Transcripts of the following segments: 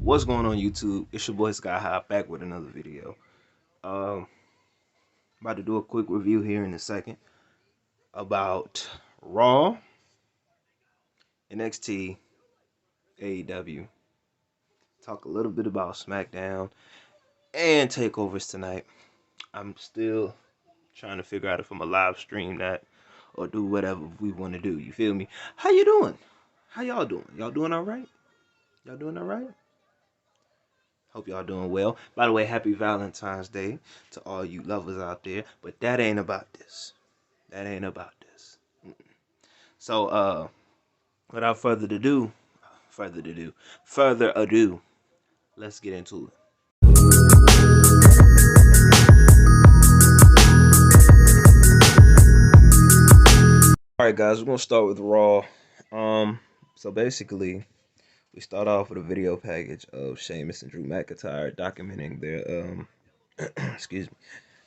What's going on YouTube? It's your boy Sky High back with another video. Um About to do a quick review here in a second about Raw, NXT, AEW. Talk a little bit about SmackDown and takeovers tonight. I'm still trying to figure out if I'm a live stream that or do whatever we want to do. You feel me? How you doing? How y'all doing? Y'all doing all right? Y'all doing all right? Hope y'all doing well. By the way, happy Valentine's Day to all you lovers out there. But that ain't about this. That ain't about this. So, without further ado, let's get into it. All right, guys, we're gonna start with Raw. So basically, we start off with a video package of Sheamus and Drew McIntyre documenting their excuse me,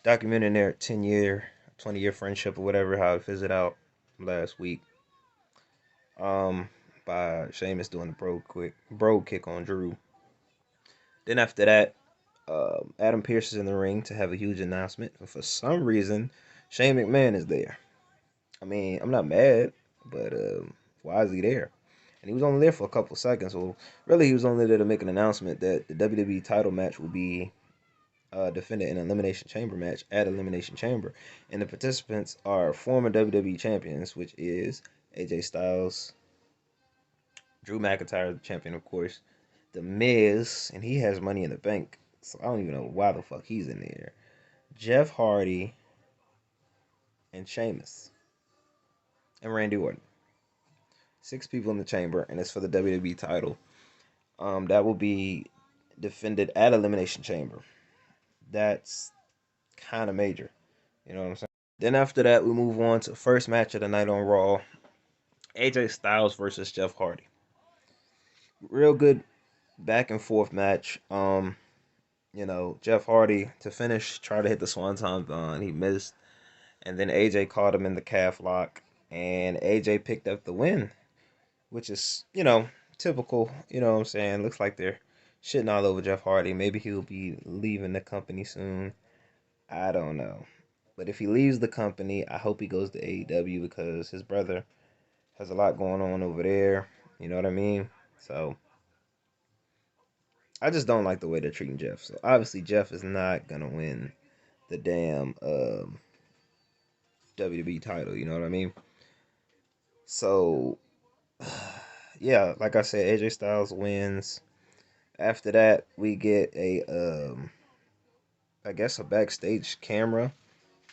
documenting their 10-year, 20-year friendship or whatever, how it fizzled out last week. By Sheamus doing the bro kick on Drew. Then after that, Adam Pearce is in the ring to have a huge announcement. And for some reason, Shane McMahon is there. I mean, I'm not mad, but why is he there? And he was only there for a couple seconds. Well, really, he was only there to make an announcement that the WWE title match will be defended in an Elimination Chamber match at Elimination Chamber. And the participants are former WWE champions, which is AJ Styles, Drew McIntyre, the champion, of course, The Miz, and he has Money in the Bank, so I don't even know why the fuck he's in there. Jeff Hardy, and Sheamus, and Randy Orton. 6 people in the chamber, and it's for the WWE title. That will be defended at Elimination Chamber. That's kind of major. You know what I'm saying? Then after that, we move on to the first match of the night on Raw. AJ Styles versus Jeff Hardy. Real good back and forth match. Jeff Hardy to finish tried to hit the Swanton Bomb. He missed. And then AJ caught him in the calf lock. And AJ picked up the win. Which is, typical. You know what I'm saying? Looks like they're shitting all over Jeff Hardy. Maybe he'll be leaving the company soon. I don't know. But if he leaves the company, I hope he goes to AEW because his brother has a lot going on over there. You know what I mean? So I just don't like the way they're treating Jeff. So obviously Jeff is not gonna win the damn WWE title. You know what I mean? So yeah, like I said, AJ Styles wins. After that, we get I guess a backstage camera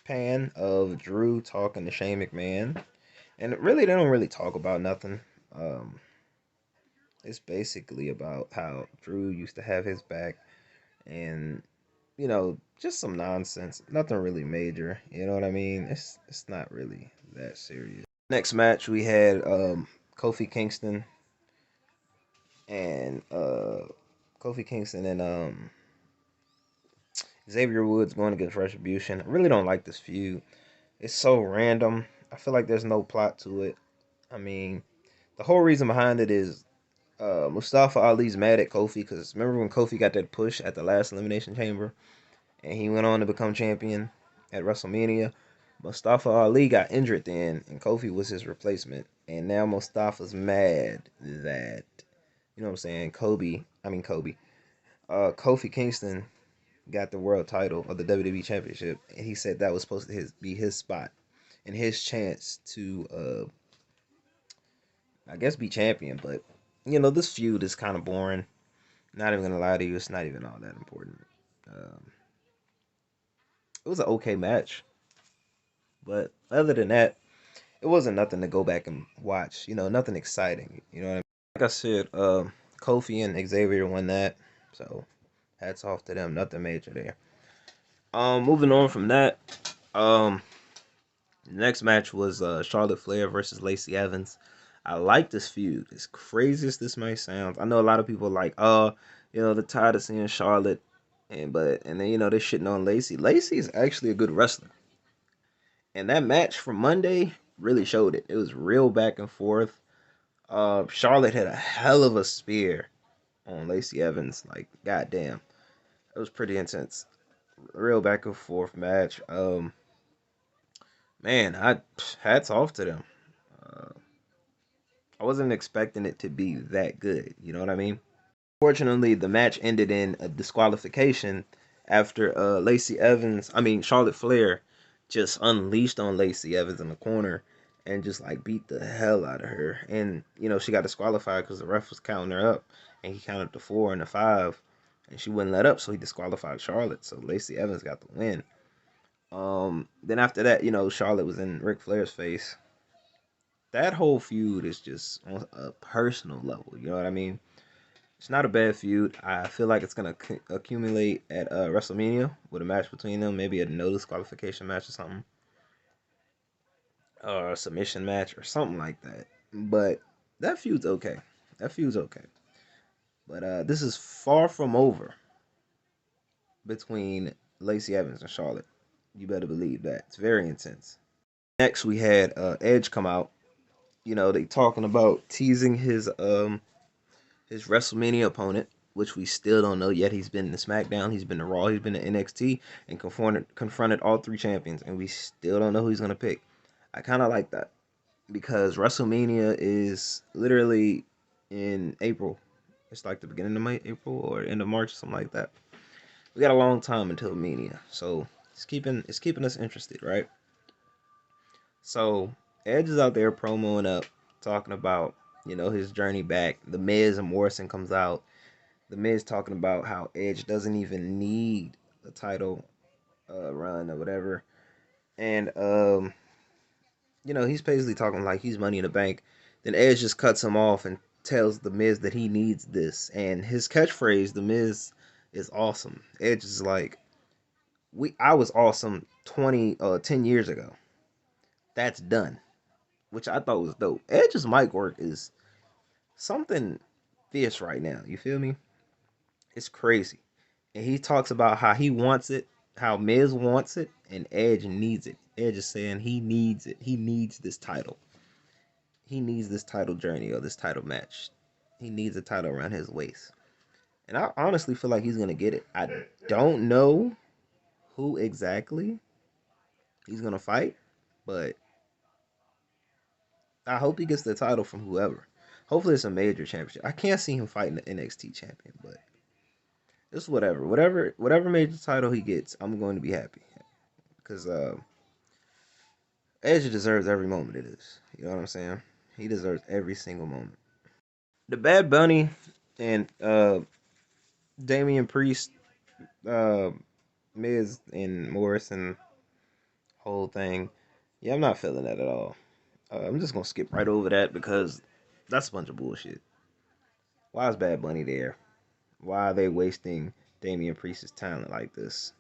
pan of Drew talking to Shane McMahon, and really they don't really talk about nothing. It's basically about how Drew used to have his back, and just some nonsense. Nothing really major. You know what I mean? It's not really that serious. Next match we had Kofi Kingston and Xavier Woods going against Retribution. I really don't like this feud. It's so random. I feel like there's no plot to it. I mean, the whole reason behind it is Mustafa Ali's mad at Kofi because remember when Kofi got that push at the last Elimination Chamber and he went on to become champion at WrestleMania? Mustafa Ali got injured then and Kofi was his replacement. And now Mustafa's mad that, you know what I'm saying, Kofi Kingston got the world title of the WWE Championship, and he said that was supposed to be his spot and his chance to, I guess, be champion. But this feud is kind of boring. Not even gonna lie to you, it's not even all that important. It was an okay match, but other than that, it wasn't nothing to go back and watch. Nothing exciting. You know what I mean? Like I said, Kofi and Xavier won that, so hats off to them. Nothing major there. Moving on from that, the next match was Charlotte Flair versus Lacey Evans. I like this feud. As crazy as this might sound, I know a lot of people are like, they're tired of seeing Charlotte, and then they're shitting on Lacey. Lacey is actually a good wrestler, and that match from Monday really showed it. It was real back and forth. Charlotte had a hell of a spear on Lacey Evans. Like, goddamn, it was pretty intense. Real back and forth match. Man, I hats off to them. Uh, I wasn't expecting it to be that good. You know what I mean? Fortunately, the match ended in a disqualification after Charlotte Flair just unleashed on Lacey Evans in the corner and just like beat the hell out of her. And she got disqualified because the ref was counting her up, and he counted the 4 and the 5, and she wouldn't let up, so he disqualified Charlotte. So Lacey Evans got the win. Then after that, Charlotte was in Ric Flair's face. That whole feud is just on a personal level. You know what I mean? It's not a bad feud. I feel like it's gonna accumulate at WrestleMania with a match between them, maybe a no disqualification match or something, or a submission match or something like that. But that feud's okay. That feud's okay. But this is far from over between Lacey Evans and Charlotte. You better believe that. It's very intense. Next, we had Edge come out. They talking about teasing his WrestleMania opponent, which we still don't know yet. He's been to SmackDown, he's been to Raw, he's been to NXT, and confronted all three champions, and we still don't know who he's gonna pick. I kind of like that because WrestleMania is literally in April. It's like the beginning of April or end of March, something like that. We got a long time until Mania, so it's keeping us interested, right? So Edge is out there promoing up, talking about his journey back. The Miz and Morrison comes out. The Miz talking about how Edge doesn't even need a title run or whatever, and he's basically talking like he's Money in the Bank. Then Edge just cuts him off and tells the Miz that he needs this, and his catchphrase, the Miz, is awesome. Edge is like, I was awesome 10 years ago. That's done, which I thought was dope. Edge's mic work is something fierce right now. You feel me? It's crazy. And he talks about how he wants it, how Miz wants it, and Edge needs it. Edge is saying he needs it. He needs this title. He needs this title journey or this title match. He needs a title around his waist. And I honestly feel like he's going to get it. I don't know who exactly he's going to fight, but I hope he gets the title from whoever. Hopefully it's a major championship. I can't see him fighting the NXT champion, but it's whatever. Whatever major title he gets, I'm going to be happy. Because Edge deserves every moment it is. You know what I'm saying? He deserves every single moment. The Bad Bunny and Damian Priest, uh, Miz and Morrison whole thing. Yeah, I'm not feeling that at all. I'm just gonna skip right over that because that's a bunch of bullshit. Why is Bad Bunny there? Why are they wasting Damian Priest's talent like this?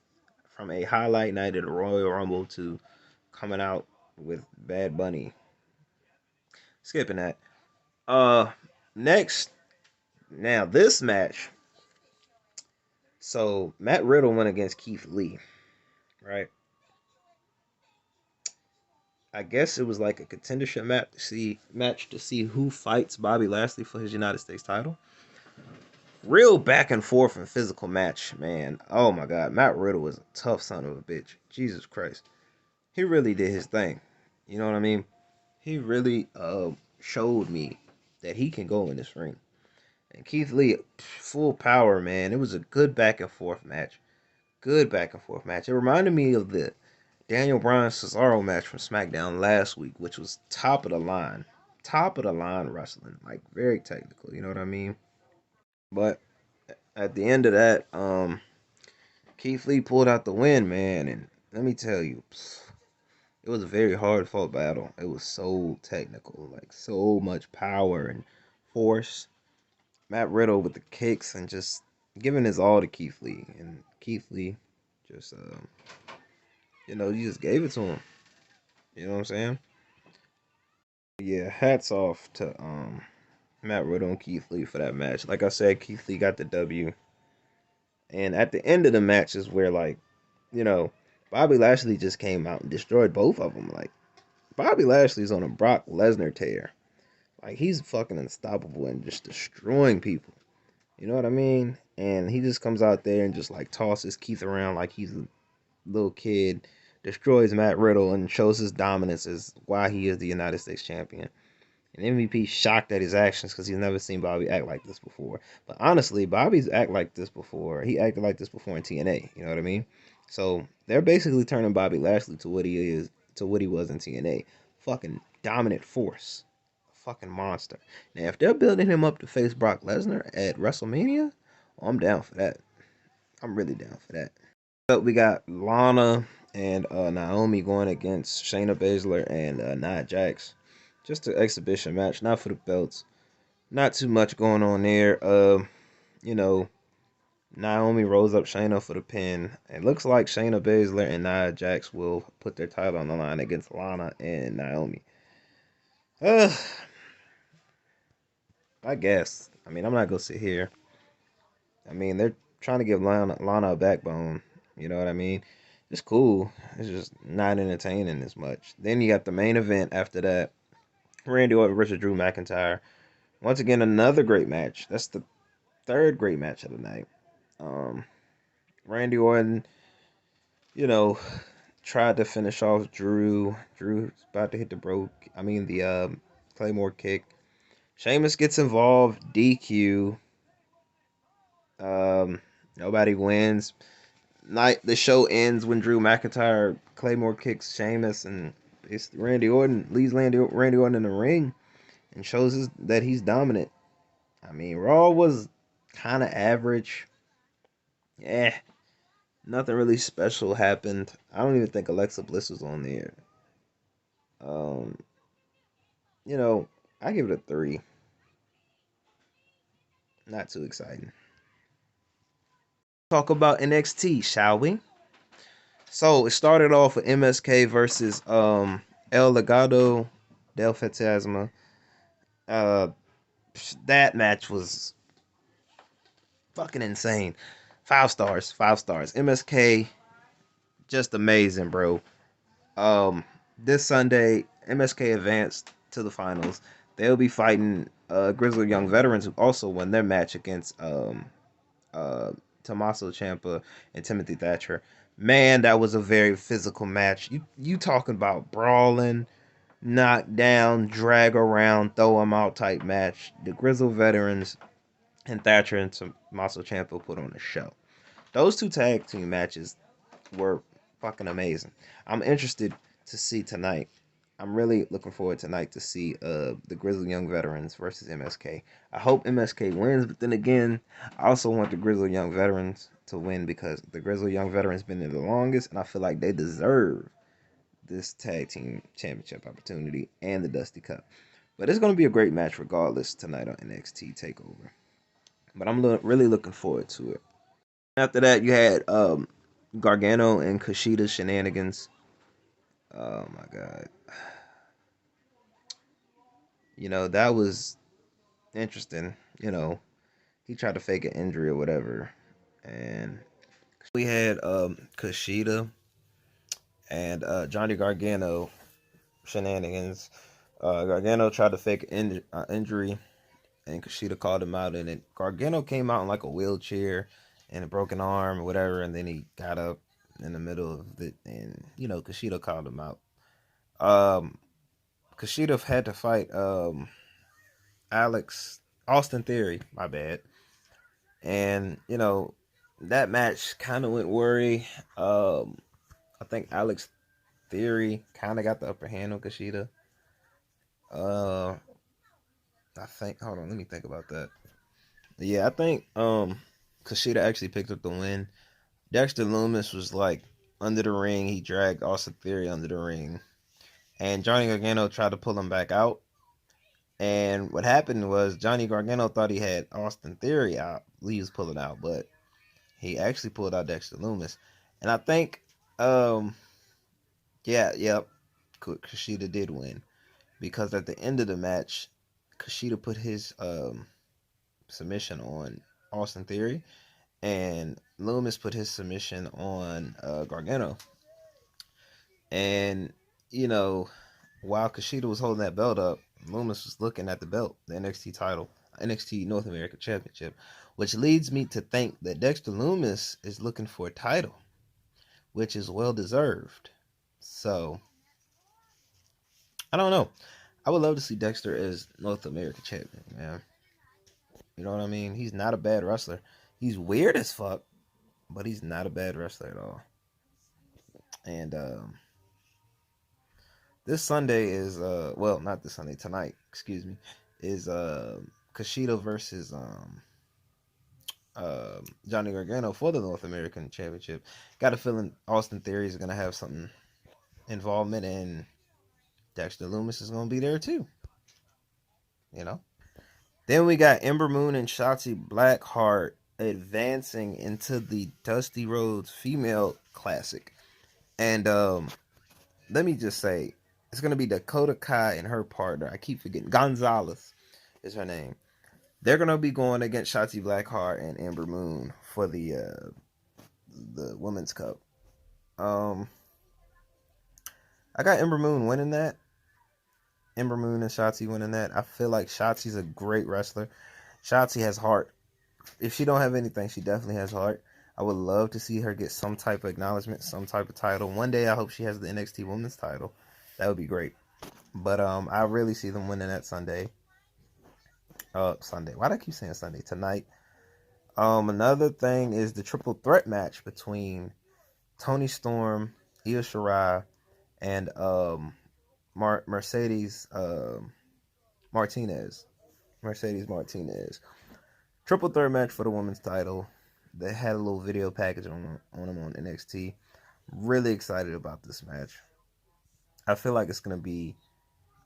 From a highlight night at a Royal Rumble to coming out with Bad Bunny. Skipping that. Next, now this match. So Matt Riddle went against Keith Lee, right? I guess it was like a contendership match to see who fights Bobby Lashley for his United States title. Real back and forth and physical match, man. Oh my God, Matt Riddle was a tough son of a bitch. Jesus Christ, he really did his thing. You know what I mean? He really showed me that he can go in this ring. And Keith Lee, full power, man. It was a good back and forth match. Good back and forth match. It reminded me of the Daniel Bryan Cesaro match from SmackDown last week, which was top of the line wrestling, like very technical. You know what I mean? But at the end of that, Keith Lee pulled out the win, man. And let me tell you, it was a very hard fought battle. It was so technical, like so much power and force. Matt Riddle with the kicks and just giving his all to Keith Lee, and Keith Lee just you just gave it to him. You know what I'm saying? Yeah, hats off to Matt Riddle and Keith Lee for that match. Like I said, Keith Lee got the W. And at the end of the match is where you know, Bobby Lashley just came out and destroyed both of them. Like Bobby Lashley's on a Brock Lesnar tear. Like he's fucking unstoppable and just destroying people. You know what I mean? And he just comes out there and just like tosses Keith around like he's a little kid, destroys Matt Riddle, and shows his dominance as why he is the United States champion. And MVP shocked at his actions because he's never seen Bobby act like this before. But honestly, Bobby's act like this before. He acted like this before in TNA. You know what I mean? So they're basically turning Bobby Lashley to what he is, to what he was in TNA. Fucking dominant force. Fucking monster. Now, if they're building him up to face Brock Lesnar at WrestleMania, I'm down for that. I'm really down for that. But we got Lana and Naomi going against Shayna Baszler and Nia Jax. Just an exhibition match, not for the belts. Not too much going on there. You know, Naomi rolls up Shayna for the pin. It looks like Shayna Baszler and Nia Jax will put their title on the line against Lana and Naomi. Uh, I guess. I mean, I'm not gonna sit here. I mean, they're trying to give Lana a backbone. You know what I mean? It's cool. It's just not entertaining as much. Then you got the main event after that. Randy Orton versus Drew McIntyre. Once again, another great match. That's the third great match of the night. Um, Randy Orton, you know, tried to finish off Drew. Drew's about to hit the Claymore kick. Sheamus gets involved. DQ. Nobody wins. The show ends when Drew McIntyre Claymore kicks Sheamus, and it's Randy Orton leaves Randy Orton in the ring and that he's dominant. I mean, Raw was kind of average. Yeah, nothing really special happened. I don't even think Alexa Bliss was on there. Um, you know, I give it a 3. Not too exciting. Talk about NXT, shall we? So it started off with MSK versus El Legado del Fantasma. Uh, that match was fucking insane. 5 stars, 5 stars. MSK just amazing, bro. This Sunday, MSK advanced to the finals. They'll be fighting Grizzled Young Veterans who also won their match against uh Tommaso Ciampa and Timothy Thatcher. Man, that was a very physical match. You talking about brawling, knock down, drag around, throw them out type match. The Grizzled Veterans and Thatcher and Tommaso Ciampa put on a show. Those two tag team matches were fucking amazing. I'm interested to see tonight. I'm really looking forward tonight to see the Grizzled Young Veterans versus MSK. I hope MSK wins, but then again, I also want the Grizzled Young Veterans to win because the Grizzled Young Veterans been there the longest, and I feel like they deserve this tag team championship opportunity and the Dusty Cup. But it's going to be a great match regardless tonight on NXT Takeover. But I'm really looking forward to it. After that, you had Gargano and Kashida shenanigans. Oh my god. That was interesting. He tried to fake an injury or whatever. And we had Kashida and Johnny Gargano shenanigans. Gargano tried to fake an injury, and Kushida called him out, and then Gargano came out in like a wheelchair and a broken arm or whatever, and then he got up in the middle of it, and Kushida called him out. Um, Kushida had to fight Alex Austin Theory, my bad, and that match kind of went worry. I think Alex Theory kind of got the upper hand on Kushida. Uh, I think. Hold on, let me think about that. Yeah, I think Kushida actually picked up the win. Dexter Loomis was like under the ring. He dragged Austin Theory under the ring, and Johnny Gargano tried to pull him back out. And what happened was Johnny Gargano thought he had Austin Theory out. He was pulling out, but he actually pulled out Dexter Loomis. And I think, yep, Kushida did win because at the end of the match, Kushida put his submission on Austin Theory, and Loomis put his submission on Gargano. And while Kushida was holding that belt up, Loomis was looking at the belt, the NXT title. NXT North America Championship, which leads me to think that Dexter Lumis is looking for a title, which is well deserved. So I don't know. I would love to see Dexter as North America champion, man. You know what I mean? He's not a bad wrestler. He's weird as fuck, but he's not a bad wrestler at all. And this Sunday is well, not this Sunday, tonight, excuse me, is Kashida versus Johnny Gargano for the North American Championship. Got a feeling Austin Theory is gonna have something involvement, and Dexter Lumis is gonna be there too. You know. Then we got Ember Moon and Shotzi Blackheart advancing into the Dusty Rhodes Female Classic, and let me just say, it's gonna be Dakota Kai and her partner. I keep forgetting, Gonzalez is her name. They're gonna be going against Shotzi Blackheart and Ember Moon for the Women's Cup. I got Ember Moon winning that. Ember Moon and Shotzi winning that. I feel like Shotzi's a great wrestler. Shotzi has heart. If she don't have anything, she definitely has heart. I would love to see her get some type of acknowledgement, some type of title. One day I hope she has the NXT Women's title. That would be great. But I really see them winning that Sunday. Sunday. Why do I keep saying Sunday? Tonight. Another thing is the triple threat match between Toni Storm, Io Shirai, and Mercedes Martinez. Triple threat match for the women's title. They had a little video package on them on NXT. Really excited about this match. I feel like it's going to be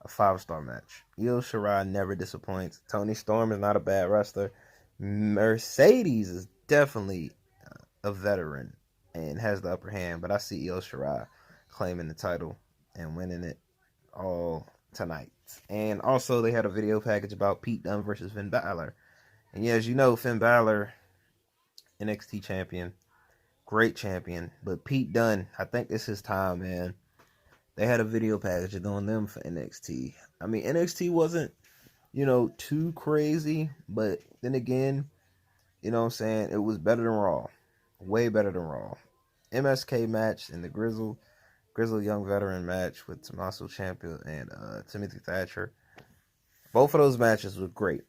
a 5-star match. Io Shirai never disappoints. Toni Storm is not a bad wrestler. Mercedes is definitely a veteran and has the upper hand, but I see Io Shirai claiming the title and winning it all tonight. And also they had a video package about Pete Dunne versus Finn Balor. And yeah, as you know, Finn Balor, NXT champion, great champion, but Pete Dunne, I think it's his time, man. They had a video package on them for NXT. I mean, NXT wasn't, too crazy, but then again, you know what I'm saying, it was better than Raw. Way better than Raw. MSK match and the Grizzle Young Veteran match with Tommaso Ciampa and Timothy Thatcher. Both of those matches were great.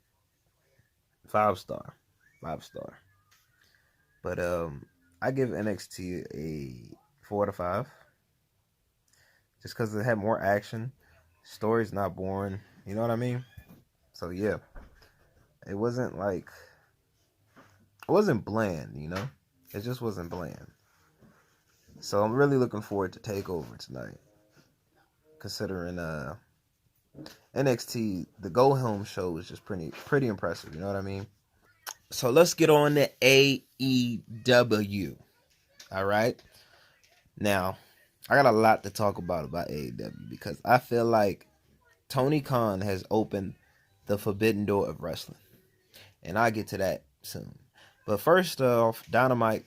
5-star. But I give NXT a 4 out of 5. Just because it had more action. Story's not boring. You know what I mean? So yeah. It wasn't bland, It just wasn't bland. So I'm really looking forward to TakeOver tonight. Considering NXT, the Go Home show was just pretty impressive, you know what I mean? So let's get on to AEW. Alright? Now, I got a lot to talk about AEW because I feel like Tony Khan has opened the forbidden door of wrestling. And I'll get to that soon. But first off, Dynamite,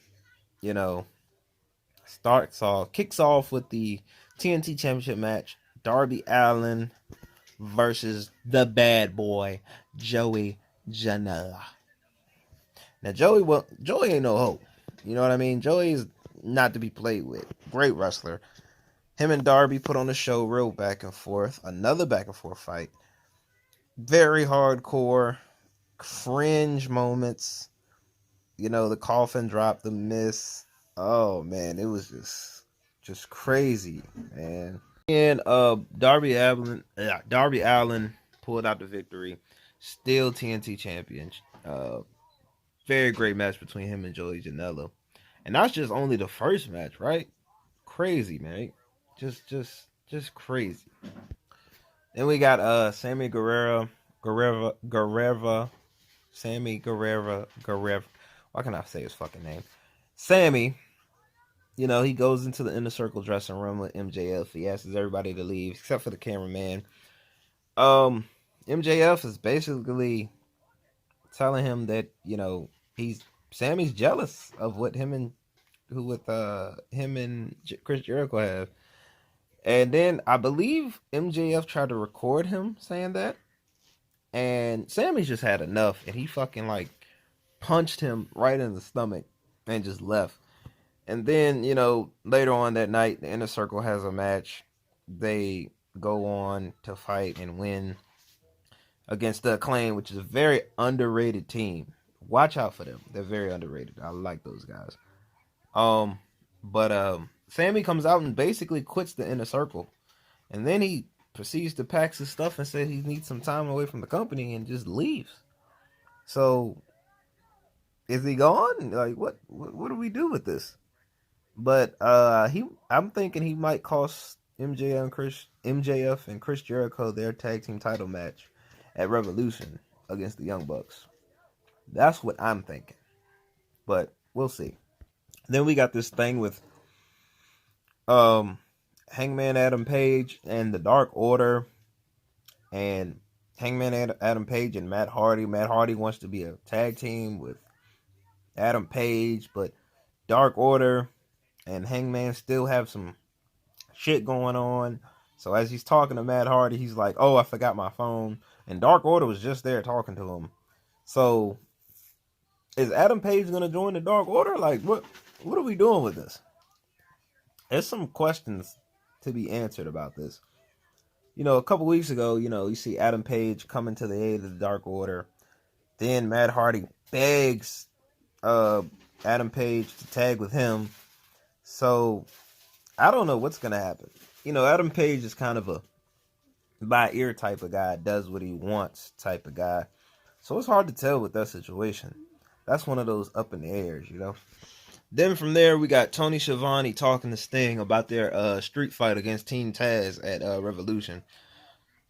kicks off with the TNT Championship match. Darby Allin versus the bad boy, Joey Janela. Now, Joey ain't no hoe. You know what I mean? Joey is not to be played with. Great wrestler. Him and Darby put on a show, real back and forth. Another back and forth fight. Very hardcore. Fringe moments. The coffin drop, the miss. Oh, man. It was just crazy, man. And Darby Allin pulled out the victory. Still TNT champion. Very great match between him and Joey Janela. And that's just only the first match, right? Crazy, man. Just crazy. Then we got Sammy Guerrero. Sammy Guerrero. Why can't I say his fucking name? Sammy, he goes into the Inner Circle dressing room with MJF. He asks everybody to leave except for the cameraman. MJF is basically telling him that, Sammy's jealous of what him and Chris Jericho have. And then I believe MJF tried to record him saying that. And Sammy's just had enough, and he fucking like punched him right in the stomach and just left. And then, later on that night, the Inner Circle has a match. They go on to fight and win against the Acclaim, which is a very underrated team. Watch out for them. They're very underrated. I like those guys. But Sammy comes out and basically quits the Inner Circle. And then he proceeds to pack his stuff and say he needs some time away from the company and just leaves. So is he gone? Like what do we do with this? But I'm thinking he might cost MJF and Chris Jericho their tag team title match at Revolution against the Young Bucks. That's what I'm thinking. But we'll see. Then we got this thing with Hangman Adam Page and the Dark Order, and Hangman Adam Page and Matt Hardy. Matt Hardy wants to be a tag team with Adam Page, but Dark Order and Hangman still have some shit going on. So as he's talking to Matt Hardy, he's like, "Oh, I forgot my phone." And Dark Order was just there talking to him. So is Adam Page gonna join the Dark Order? Like, what are we doing with this? There's some questions to be answered about this. A couple weeks ago, you see Adam Page coming to the aid of the Dark Order. Then Matt Hardy begs Adam Page to tag with him. So I don't know what's gonna happen. Adam Page is kind of a by ear type of guy, does what he wants type of guy. So it's hard to tell with that situation. That's one of those up in the airs, Then from there, we got Tony Schiavone talking to Sting about their street fight against Team Taz at Revolution.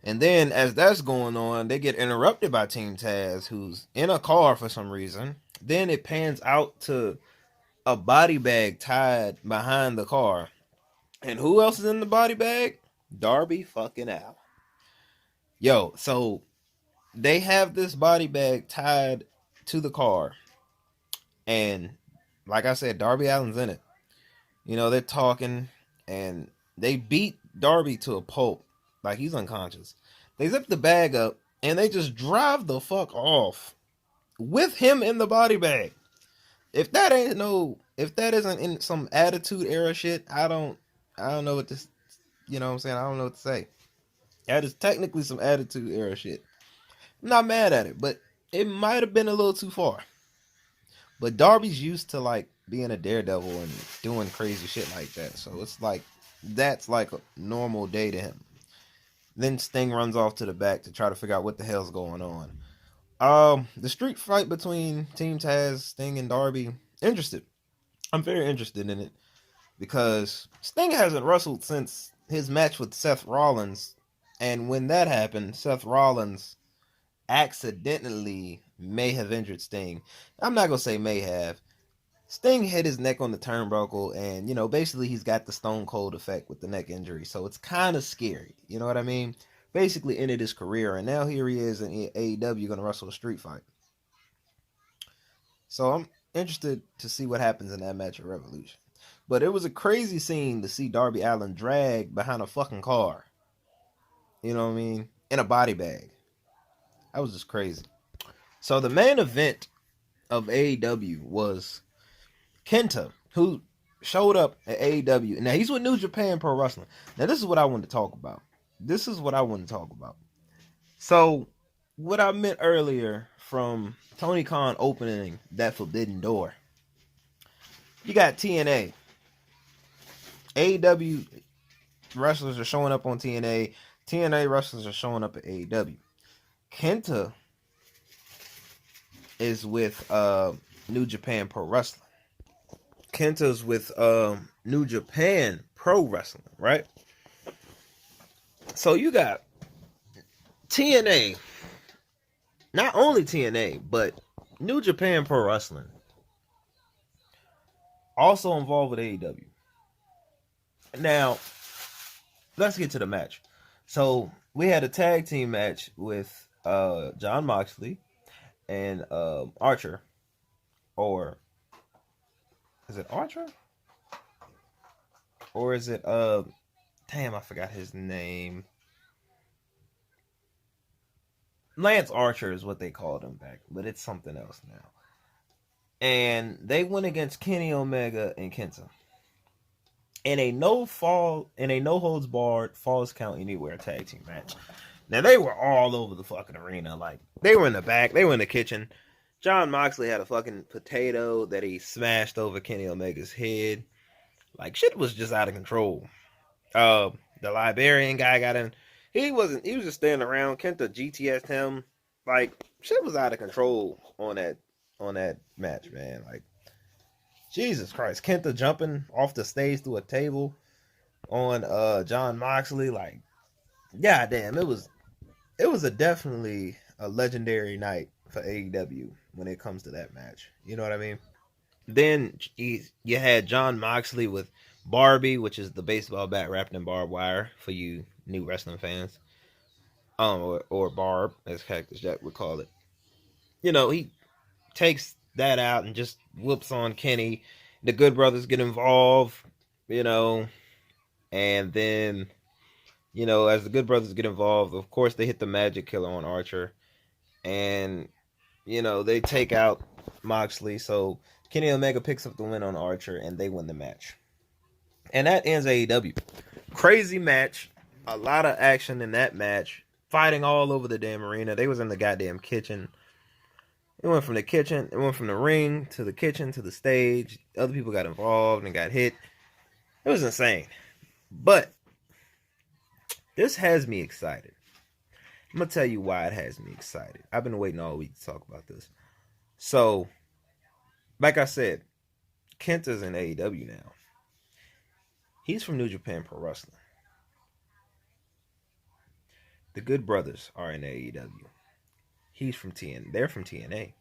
And then as that's going on, they get interrupted by Team Taz, who's in a car for some reason. Then it pans out to a body bag tied behind the car. And who else is in the body bag? Darby fucking Allin. Yo, so they have this body bag tied to the car. And like I said, Darby Allin's in it. They're talking and they beat Darby to a pulp. Like he's unconscious. They zip the bag up and they just drive the fuck off with him in the body bag. If that isn't in some attitude era shit, I don't know what this, what I'm saying? I don't know what to say. That is technically some attitude era shit. I'm not mad at it, but it might have been a little too far. But Darby's used to like being a daredevil and doing crazy shit like that. So it's like, that's like a normal day to him. Then Sting runs off to the back to try to figure out what the hell's going on. The street fight between Team Taz, Sting, and Darby, I'm very interested in it because Sting hasn't wrestled since his match with Seth Rollins. And when that happened, Seth Rollins accidentally may have injured Sting. I'm not going to say may have. Sting hit his neck on the turnbuckle, and, basically he's got the Stone Cold effect with the neck injury. So it's kind of scary. You know what I mean? Basically ended his career, and now here he is in AEW going to wrestle a street fight. So I'm interested to see what happens in that match at Revolution. But it was a crazy scene to see Darby Allin drag behind a fucking car. You know what I mean? In a body bag. That was just crazy. So the main event of AEW was Kenta, who showed up at AEW. Now he's with New Japan Pro Wrestling. Now this is what I want to talk about. So what I meant earlier from Tony Khan opening that forbidden door. You got TNA. AEW wrestlers are showing up on TNA. TNA wrestlers are showing up at AEW. Kenta is with New Japan Pro Wrestling. Kenta's with New Japan Pro Wrestling, right? So you got TNA, not only TNA, but New Japan Pro Wrestling, also involved with AEW. Now, let's get to the match. So we had a tag team match with Jon Moxley and Archer, or is it Archer? Or is it damn, I forgot his name. Lance Archer is what they called him back, but it's something else now. And they went against Kenny Omega and Kenta in a no holds barred falls count anywhere tag team match. Now they were all over the fucking arena, like they were in the back, they were in the kitchen. Jon Moxley had a fucking potato that he smashed over Kenny Omega's head. Like shit was just out of control. The Liberian guy got in. He was just standing around. Kenta GTS'd him. Like shit was out of control on that match, man. Like Jesus Christ, Kenta jumping off the stage through a table on Jon Moxley. Like goddamn, it was definitely a legendary night for AEW when it comes to that match. You know what I mean? Then you had Jon Moxley with Barbie, which is the baseball bat wrapped in barbed wire for you new wrestling fans. Or Barb, as Cactus Jack would call it. You know, he takes that out and just whoops on Kenny. The Good Brothers get involved, you know, and then, you know, as the Good Brothers get involved, of course they hit the Magic Killer on Archer, and, you know, they take out Moxley, so Kenny Omega picks up the win on Archer, and they win the match. And that ends AEW. Crazy match. A lot of action in that match. Fighting all over the damn arena. They was in the goddamn kitchen. It went from the kitchen, it went from the ring to the kitchen to the stage. Other people got involved and got hit. It was insane. But this has me excited. I'm going to tell you why it has me excited. I've been waiting all week to talk about this. So, like I said, Kenta's in AEW now. He's from New Japan Pro Wrestling. The Good Brothers are in AEW. He's from TN. They're from TNA.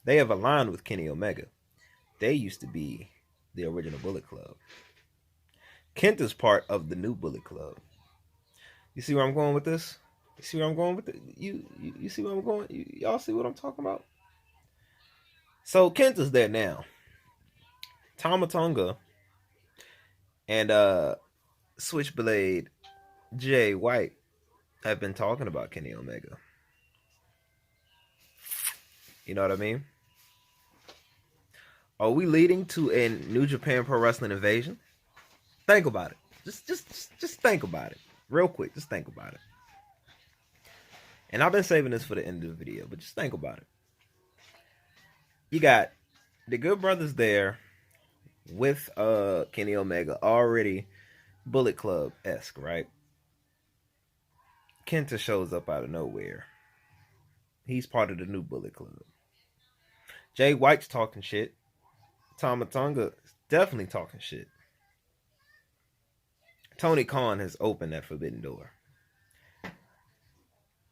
They have aligned with Kenny Omega. They used to be the original Bullet Club. Kenta's part of the new Bullet Club. You see where I'm going with this? You see where I'm going with it? You see where I'm going? Y'all see what I'm talking about? So Kenta's there now. Tama Tonga and Switchblade Jay White have been talking about Kenny Omega. You know what I mean? Are we leading to a New Japan Pro Wrestling invasion? Think about it. Just think about it. Real quick, just think about it. And I've been saving this for the end of the video, but just think about it. You got the Good Brothers there with Kenny Omega, already Bullet Club-esque, right? Kenta shows up out of nowhere. He's part of the new Bullet Club. Jay White's talking shit. Tama Tonga is definitely talking shit. Tony Khan has opened that forbidden door.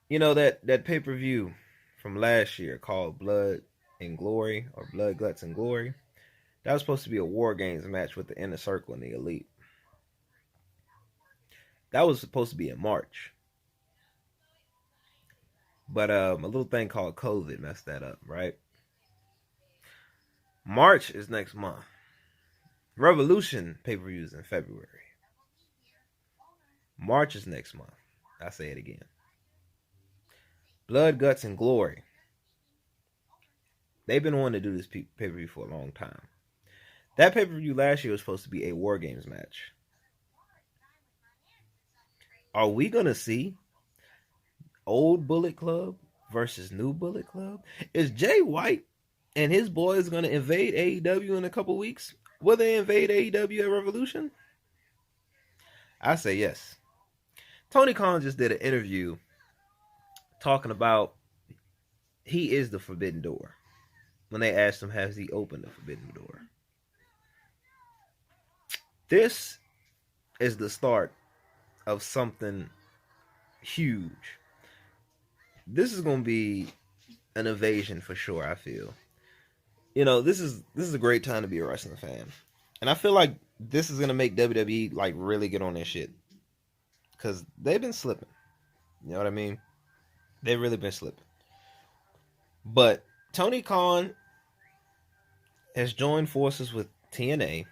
You know that pay-per-view from last year called Blood and Glory, or Blood, Guts, and Glory? That was supposed to be a War Games match with the Inner Circle and the Elite. That was supposed to be in March. But a little thing called COVID messed that up, right? March is next month. Revolution pay-per-view is in February. March is next month. I say it again. Blood, Guts, and Glory. They've been wanting to do this pay-per-view for a long time. That pay-per-view last year was supposed to be a War Games match. Are we going to see old Bullet Club versus new Bullet Club? Is Jay White and his boys going to invade AEW in a couple weeks? Will they invade AEW at Revolution? I say yes. Tony Khan just did an interview talking about he is the forbidden door. When they asked him, has he opened the forbidden door? This is the start of something huge. This is going to be an invasion for sure, I feel. You know, this is a great time to be a wrestling fan. And I feel like this is going to make WWE like really get on their shit. Because they've been slipping. You know what I mean? They've really been slipping. But Tony Khan has joined forces with TNA.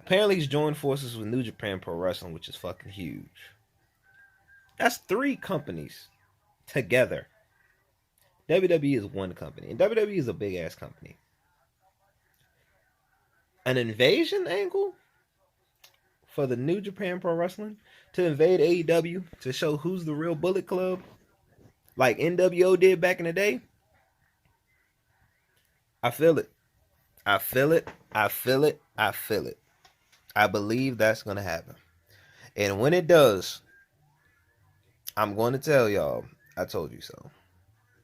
Apparently he's joined forces with New Japan Pro Wrestling, which is fucking huge. That's 3 companies together. WWE is one company, and WWE is a big ass company. An invasion angle for the New Japan Pro Wrestling to invade AEW to show who's the real Bullet Club, like NWO did back in the day. I feel it. I feel it. I feel it. I feel it. I believe that's going to happen. And when it does, I'm going to tell y'all, I told you so.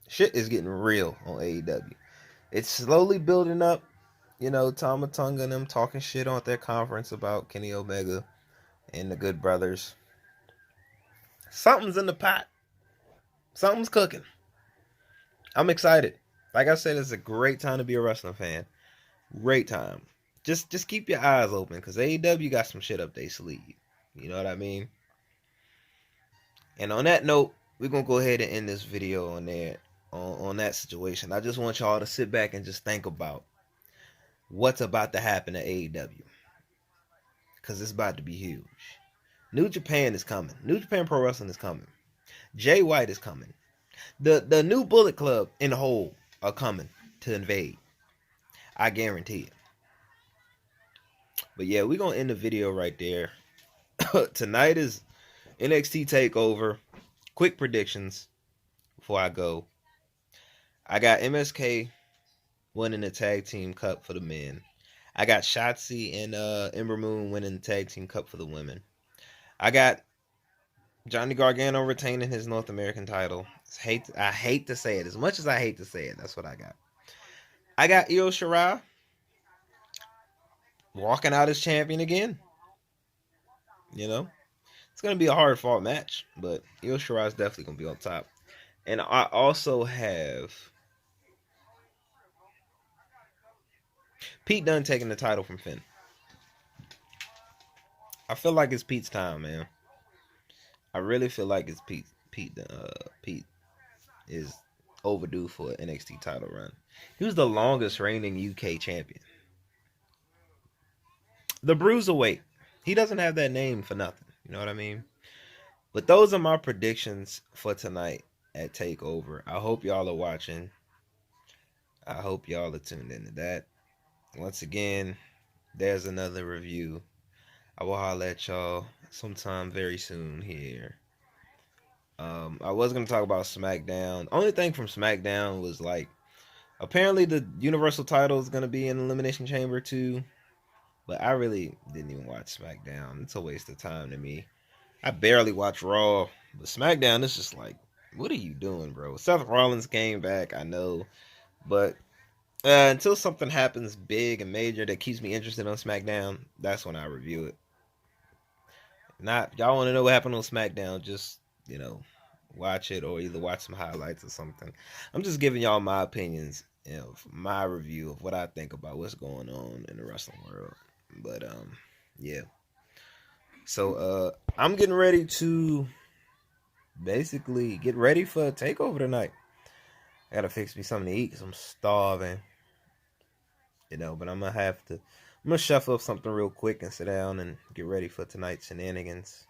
Shit is getting real on AEW. It's slowly building up. You know, Tama Tonga and them talking shit on their conference about Kenny Omega and the Good Brothers. Something's in the pot. Something's cooking. I'm excited. Like I said, it's a great time to be a wrestling fan. Great time. Just keep your eyes open, because AEW got some shit up their sleeve. You know what I mean? And on that note, we're going to go ahead and end this video on there, on that situation. I just want y'all to sit back and just think about what's about to happen at AEW. Because it's about to be huge. New Japan is coming. New Japan Pro Wrestling is coming. Jay White is coming. The new Bullet Club in the whole are coming to invade. I guarantee it. But yeah, we're going to end the video right there. Tonight is NXT TakeOver. Quick predictions before I go. I got MSK winning the Tag Team Cup for the men. I got Shotzi and Ember Moon winning the Tag Team Cup for the women. I got Johnny Gargano retaining his North American title. I hate to say it. As much as I hate to say it, that's what I got. I got Io Shirai walking out as champion again. You know, it's going to be a hard fought match, but Io Shirai is definitely going to be on top. And I also have Pete Dunne taking the title from Finn. I feel like it's Pete's time, man. I really feel like it's Pete is overdue for an NXT title run. He was the longest reigning UK champion. The Bruiserweight. He doesn't have that name for nothing. You know what I mean? But those are my predictions for tonight at TakeOver. I hope y'all are watching. I hope y'all are tuned into that. Once again, there's another review. I will holler at y'all sometime very soon here. I was going to talk about SmackDown. Only thing from SmackDown was like, apparently the Universal title is going to be in Elimination Chamber too. But I really didn't even watch SmackDown. It's a waste of time to me. I barely watch Raw. But SmackDown is just like, what are you doing, bro? Seth Rollins came back, I know. But until something happens big and major that keeps me interested on SmackDown, that's when I review it. Not y'all want to know what happened on SmackDown, just, you know, watch it or either watch some highlights or something. I'm just giving y'all my opinions, you know, my review of what I think about what's going on in the wrestling world. But yeah. So I'm getting ready to basically get ready for a TakeOver tonight. I gotta fix me something to eat because I'm starving. You know, but I'm gonna shuffle up something real quick and sit down and get ready for tonight's shenanigans.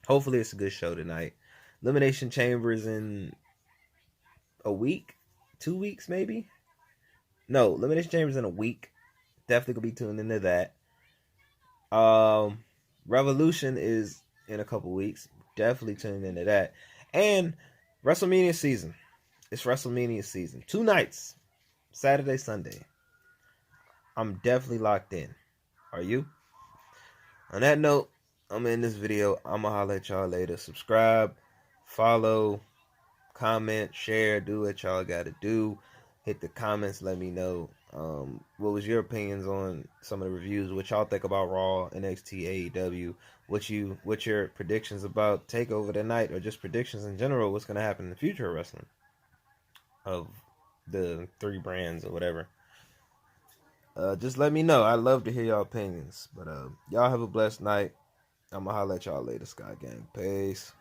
Hopefully it's a good show tonight. Elimination Chambers in a week, 2 weeks maybe. No, Elimination Chambers in a week. Definitely gonna be tuned into that. Revolution is in a couple weeks. Definitely tuned into that. And WrestleMania season. It's WrestleMania season. 2 nights. Saturday, Sunday. I'm definitely locked in. Are you? On that note, I'm in this video. I'm gonna holler at y'all later. Subscribe, follow, comment, share, do what y'all gotta do. Hit the comments, let me know what was your opinions on some of the reviews, what y'all think about Raw, NXT, AEW, what your predictions about TakeOver tonight, or just predictions in general, what's gonna happen in the future of wrestling, of the 3 brands or whatever. Just let me know. I'd love to hear y'all opinions. But y'all have a blessed night. I'm gonna holler at y'all later, Sky Gang. Peace.